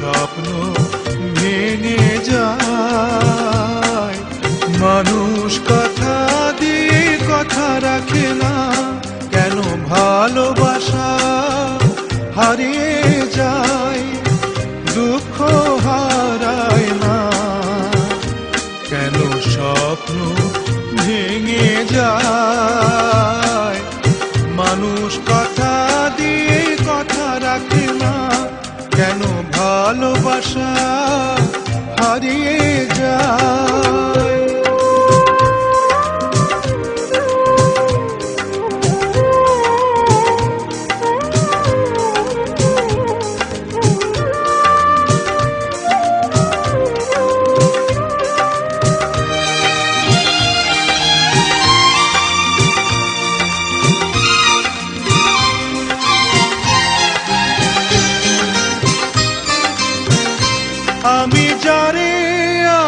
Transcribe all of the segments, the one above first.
স্বপ্ন ভেঙে যায়। মানুষ কথা দিয়ে কথা রাখে না, কেন ভালোবাসা হারিয়ে যায়, দুঃখ হারায় না, কেন স্বপ্ন ভেঙে যায়। মানুষ কথা দিয়ে কথা রাখে না, কেন ভালোবাসা হারিয়ে যায়। আমি যারে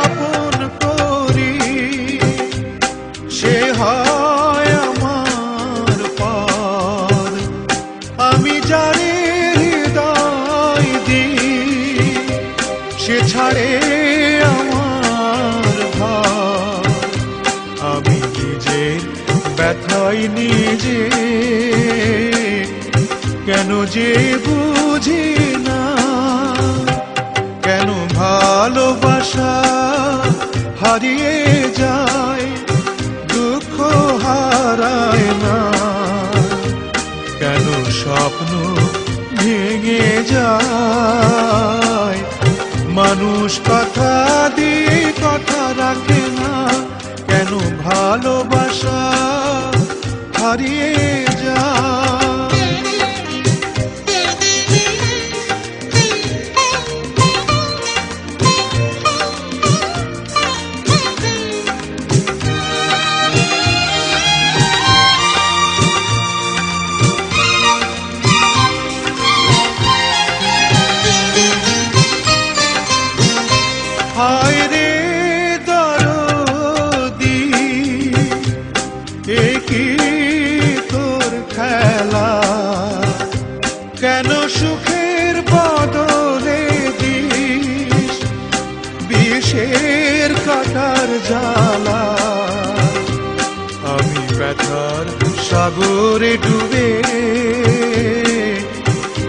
আপন করি সে হয় আমার পর, আমি যারে হৃদয় দিই সে ছাড়ে আমার ঘর। আমি নিজের ব্যথায় নিজে কেন যে বুঝি না, কেন ভালোবাসা হারিয়ে যায়, দুঃখ হারায় না, কেন স্বপ্ন ভেঙে যায়। মানুষ কথা দিয়ে কথা রাখে না, কেন ভালোবাসা হারিয়ে যায়। হায় রে দরদি এ কি তোর খেলা, কেন সুখের বদলে দিস বিষের কাটার জ্বালা। আমি ব্যথার সাগরে ডুবে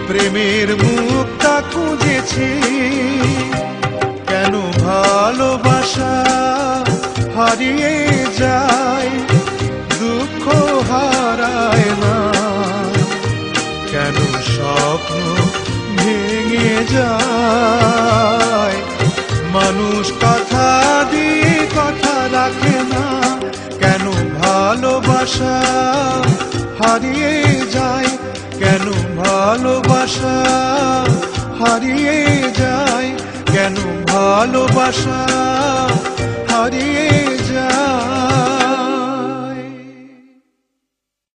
প্রেমের মুক্তা খুঁজেছি, কেন ভালোবাসা হারিয়ে যায়, দুঃখ হারায় না, কেন স্বপ্ন ভেঙে যায়। মানুষ কথা দিয়ে কথা রাখে না, কেন ভালোবাসা হারিয়ে যায়, কেন ভালোবাসা হারিয়ে যায়, কেন ভালোবাসা হারিয়ে যায়।